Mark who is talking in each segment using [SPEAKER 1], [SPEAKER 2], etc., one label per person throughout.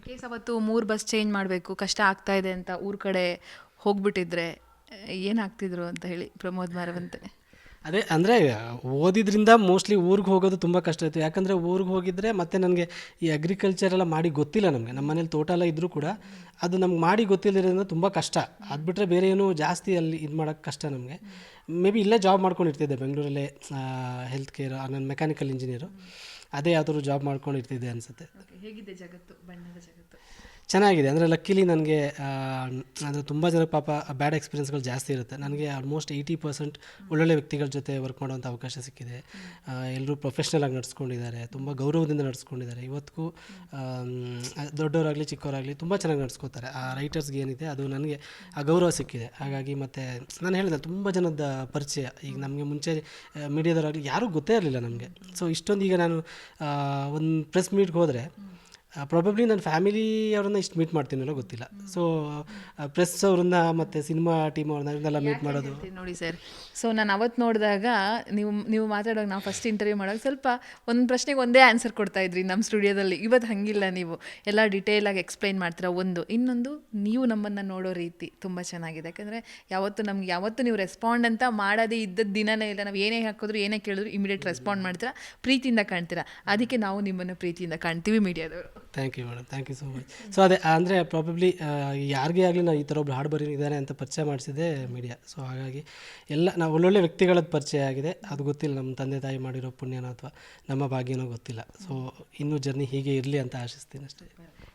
[SPEAKER 1] Case ಅವತ್ತು 3 bus change ಮಾಡಬೇಕು ಕಷ್ಟ ಆಗ್ತಾ ಇದೆ ಅಂತ ಊರ ಕಡೆ ಹೋಗ್ಬಿಟ್ಟಿದ್ರೆ ಏನಾಗ್ತಿದ್ರು ಅಂತ ಹೇಳಿ ಪ್ರಮೋದ್ ಮಾರವಂತೆ.
[SPEAKER 2] ಅದೇ ಅಂದರೆ ಓದಿದ್ರಿಂದ ಮೋಸ್ಟ್ಲಿ ಊರಿಗೆ ಹೋಗೋದು ತುಂಬ ಕಷ್ಟ ಇತ್ತು. ಯಾಕಂದರೆ ಊರಿಗೆ ಹೋಗಿದ್ದರೆ ಮತ್ತೆ ನನಗೆ ಈ ಅಗ್ರಿಕಲ್ಚರ್ ಎಲ್ಲ ಮಾಡಿ ಗೊತ್ತಿಲ್ಲ. ನಮಗೆ ನಮ್ಮ ಮನೇಲಿ ತೋಟ ಎಲ್ಲ ಇದ್ದರೂ ಕೂಡ ಅದು ನಮ್ಗೆ ಮಾಡಿ ಗೊತ್ತಿಲ್ಲದ್ರಿಂದ ತುಂಬ ಕಷ್ಟ. ಅದು ಬಿಟ್ಟರೆ ಬೇರೆ ಏನೂ ಜಾಸ್ತಿ ಅಲ್ಲಿ ಇದು ಮಾಡೋಕ್ಕೆ ಕಷ್ಟ ನಮಗೆ. ಮೇ ಬಿ ಇಲ್ಲೇ ಜಾಬ್ ಮಾಡ್ಕೊಂಡಿರ್ತಿದ್ದೆ ಬೆಂಗಳೂರಲ್ಲೇ, ಹೆಲ್ತ್ ಕೇರ್, ನಾನು ಮೆಕ್ಯಾನಿಕಲ್ ಇಂಜಿನಿಯರು. ಅದೇ ಯಾವ್ದಾದ್ರು ಜಾಬ್ ಮಾಡ್ಕೊಂಡಿರ್ತಿದ್ದೆ ಅನಿಸುತ್ತೆ.
[SPEAKER 1] ಹೇಗಿದೆ ಜಗತ್ತು, ಬಣ್ಣದ ಜಗತ್ತು?
[SPEAKER 2] ಚೆನ್ನಾಗಿದೆ. ಅಂದರೆ ಲಕ್ಕಿಲಿ ನನಗೆ ಅದು ತುಂಬ ಜನ ಪಾಪ ಬ್ಯಾಡ್ ಎಕ್ಸ್ಪೀರಿಯನ್ಸ್ಗಳು ಜಾಸ್ತಿ ಇರುತ್ತೆ. ನನಗೆ ಆಲ್ಮೋಸ್ಟ್ 80% ಒಳ್ಳೊಳ್ಳೆ ವ್ಯಕ್ತಿಗಳ ಜೊತೆ ವರ್ಕ್ ಮಾಡೋವಂಥ ಅವಕಾಶ ಸಿಕ್ಕಿದೆ. ಎಲ್ಲರೂ ಪ್ರೊಫೆಷ್ನಲಾಗಿ ನಡ್ಸ್ಕೊಂಡಿದ್ದಾರೆ, ತುಂಬ ಗೌರವದಿಂದ ನಡ್ಸ್ಕೊಂಡಿದ್ದಾರೆ. ಇವತ್ತಿಗೂ ದೊಡ್ಡವರಾಗಲಿ ಚಿಕ್ಕವರಾಗಲಿ ತುಂಬ ಚೆನ್ನಾಗಿ ನಡ್ಸ್ಕೊತಾರೆ. ಆ ರೈಟರ್ಸ್ಗೆ ಏನಿದೆ ಅದು ನನಗೆ ಆ ಗೌರವ ಸಿಕ್ಕಿದೆ. ಹಾಗಾಗಿ ಮತ್ತು ನಾನು ಹೇಳಿದೆ ತುಂಬ ಜನದ ಪರಿಚಯ. ಈಗ ನಮಗೆ ಮುಂಚೆ ಮೀಡಿಯಾದವರಾಗಲಿ ಯಾರೂ ಗೊತ್ತೇ ಇರಲಿಲ್ಲ ನಮಗೆ. ಸೊ ಇಷ್ಟೊಂದು ಈಗ ನಾನು ಒಂದು ಪ್ರೆಸ್ ಮೀಟ್ಗೆ ಹೋದರೆ ಪ್ರಾಬಬ್ಲಿ ನನ್ನ ಫ್ಯಾಮಿಲಿ ಅವ್ರನ್ನ ಇಷ್ಟು ಮೀಟ್ ಮಾಡ್ತೀನಲ್ಲೋ ಗೊತ್ತಿಲ್ಲ. ಸೊ ಪ್ರೆಸ್ ಅವ್ರನ್ನ ಮತ್ತು ಸಿನಿಮಾ ಟೀಮ್ ಅವ್ರನ್ನ ಇವನ್ನೆಲ್ಲ ಮೀಟ್ ಮಾಡೋದು
[SPEAKER 1] ನೋಡಿ ಸರ್. ಸೊ ನಾನು ಅವತ್ತು ನೋಡಿದಾಗ ನೀವು ಮಾತಾಡುವಾಗ, ನಾವು ಫಸ್ಟ್ ಇಂಟರ್ವ್ಯೂ ಮಾಡುವಾಗ ಸ್ವಲ್ಪ ಒಂದು ಪ್ರಶ್ನೆಗೆ ಒಂದೇ ಆನ್ಸರ್ ಕೊಡ್ತಾ ಇದ್ರಿ ನಮ್ಮ ಸ್ಟುಡಿಯೋದಲ್ಲಿ. ಇವತ್ತು ಹಾಗಿಲ್ಲ, ನೀವು ಎಲ್ಲ ಡಿಟೇಲಾಗಿ ಎಕ್ಸ್ಪ್ಲೈನ್ ಮಾಡ್ತೀರಾ. ಇನ್ನೊಂದು ನೀವು ನಮ್ಮನ್ನು ನೋಡೋ ರೀತಿ ತುಂಬ ಚೆನ್ನಾಗಿದೆ. ಯಾಕಂದರೆ ಯಾವತ್ತು ನೀವು ರೆಸ್ಪಾಂಡ್ ಅಂತ ಮಾಡೋದೇ ಇದ್ದದ್ದು ದಿನನೇ ಇಲ್ಲ. ನಾವು ಏನೇ ಹಾಕಿದ್ರು ಏನೇ ಕೇಳಿದ್ರು ಇಮಿಡಿಯೇಟ್ ರೆಸ್ಪಾಂಡ್ ಮಾಡ್ತೀರಾ, ಪ್ರೀತಿಯಿಂದ ಕಾಣ್ತೀರಾ. ಅದಕ್ಕೆ ನಾವು ನಿಮ್ಮನ್ನು ಪ್ರೀತಿಯಿಂದ ಕಾಣ್ತೀವಿ ಮೀಡಿಯಾದವರು.
[SPEAKER 2] Thank you madam, thank you so much. So ಅದೇ ಅಂದರೆ ಪ್ರಾಬಬ್ಲಿ ಯಾರಿಗೇ ಆಗಲಿ ನಾವು ಈ ಥರ ಒಬ್ರು ಹಾಡು ಬರೀನಿದ್ದಾನೆ ಅಂತ ಪರಿಚಯ ಮಾಡಿಸಿದೆ ಮೀಡಿಯಾ. ಸೊ ಹಾಗಾಗಿ ಎಲ್ಲ ನಾವು ಒಳ್ಳೊಳ್ಳೆ ವ್ಯಕ್ತಿಗಳದ್ದು ಪರಿಚಯ ಆಗಿದೆ. ಅದು ಗೊತ್ತಿಲ್ಲ ನಮ್ಮ ತಂದೆ ತಾಯಿ ಮಾಡಿರೋ ಪುಣ್ಯನೋ ಅಥವಾ ನಮ್ಮ ಭಾಗ್ಯನೋ ಗೊತ್ತಿಲ್ಲ. ಸೊ ಇನ್ನೂ ಜರ್ನಿ ಹೀಗೆ ಇರಲಿ ಅಂತ ಆಶಿಸ್ತೀನಿ ಅಷ್ಟೇ.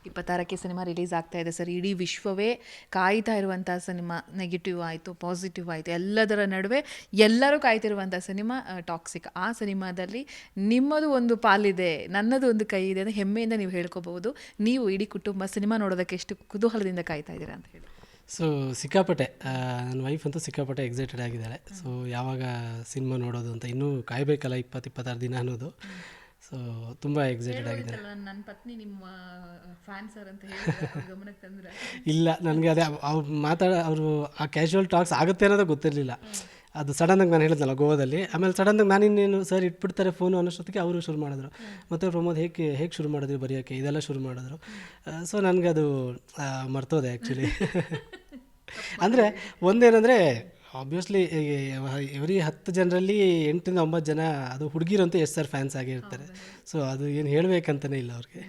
[SPEAKER 1] 26ಕ್ಕೆ ಸಿನಿಮಾ ರಿಲೀಸ್ ಆಗ್ತಾ ಇದೆ ಸರ್. ಇಡೀ ವಿಶ್ವವೇ ಕಾಯ್ತಾ ಇರುವಂಥ ಸಿನಿಮಾ. ನೆಗೆಟಿವ್ ಆಯಿತು, ಪಾಸಿಟಿವ್ ಆಯಿತು, ಎಲ್ಲದರ ನಡುವೆ ಎಲ್ಲರೂ ಕಾಯ್ತಿರುವಂಥ ಸಿನಿಮಾ ಟಾಕ್ಸಿಕ್. ಆ ಸಿನಿಮಾದಲ್ಲಿ ನಿಮ್ಮದು ಒಂದು ಪಾಲಿದೆ, ನನ್ನದು ಒಂದು ಕೈ ಇದೆ ಅಂತ ಹೆಮ್ಮೆಯಿಂದ ನೀವು ಹೇಳ್ಕೋಬಹುದು. ನೀವು ಇಡೀ ಕುಟುಂಬ ಸಿನಿಮಾ ನೋಡೋದಕ್ಕೆ ಎಷ್ಟು ಕುತೂಹಲದಿಂದ ಕಾಯ್ತಾ ಇದ್ದೀರಾ ಅಂತ ಹೇಳಿ.
[SPEAKER 2] ಸೊ ಸಿಕ್ಕಾಪಟ್ಟೆ, ನನ್ನ ವೈಫ್ ಅಂತೂ ಸಿಕ್ಕಾಪಟ್ಟೆ ಎಕ್ಸೈಟೆಡ್ ಆಗಿದ್ದಾಳೆ. ಸೊ ಯಾವಾಗ ಸಿನಿಮಾ ನೋಡೋದು ಅಂತ ಇನ್ನೂ ಕಾಯಬೇಕಲ್ಲ, 20-26 ದಿನ ಅನ್ನೋದು. ಸೊ ತುಂಬ ಎಕ್ಸೈಟೆಡ್ ಆಗಿದ್ದಾರೆ.
[SPEAKER 1] ನನ್ನ ಪತ್ನಿ ನಿಮ್ಮ ಫ್ಯಾನ್ ಸರ್ ಅಂತ ಹೇಳಿ ಗಮನಕ್ಕೆ ತಂದ್ರೆ
[SPEAKER 2] ಇಲ್ಲ, ನನಗೆ ಅದೇ ಅವರು ಆ ಕ್ಯಾಶುವಲ್ ಟಾಕ್ಸ್ ಆಗುತ್ತೆ ಅನ್ನೋದು ಗೊತ್ತಿರಲಿಲ್ಲ. ಅದು ಸಡನ್ನಾಗಿ ನಾನು ಹೇಳಿದ್ನಲ್ಲ ಗೋವಾದಲ್ಲಿ. ಆಮೇಲೆ ಸಡನ್ನಾಗಿ ನಾನು ಇನ್ನೇನು ಸರ್ ಇಟ್ಬಿಡ್ತಾರೆ ಫೋನು ಅನ್ನೋಷ್ಟೊತ್ತಿಗೆ ಅವರು ಶುರು ಮಾಡಿದ್ರು. ಮತ್ತು ಪ್ರಮೋದ್ ಹೇಗೆ ಶುರು ಮಾಡಿದ್ರಿ ಬರೆಯೋಕ್ಕೆ, ಇದೆಲ್ಲ ಶುರು ಮಾಡಿದ್ರು. ಸೊ ನನಗೆ ಅದು ಮರ್ತೋದೆ ಆ್ಯಕ್ಚುಲಿ. ಅಂದರೆ ಒಂದೇನೆಂದರೆ ಆಬ್ವಿಯಸ್ಲಿ ಎವ್ರಿ 10 ಜನರಲ್ಲಿ 8-9 ಜನ ಅದು ಹುಡುಗಿರಂತೂ ಎಷ್ಟು ಸರ್ ಫ್ಯಾನ್ಸ್ ಆಗಿರ್ತಾರೆ. ಸೊ ಅದು ಏನು ಹೇಳಬೇಕಂತಲೇ ಇಲ್ಲ ಅವ್ರಿಗೆ.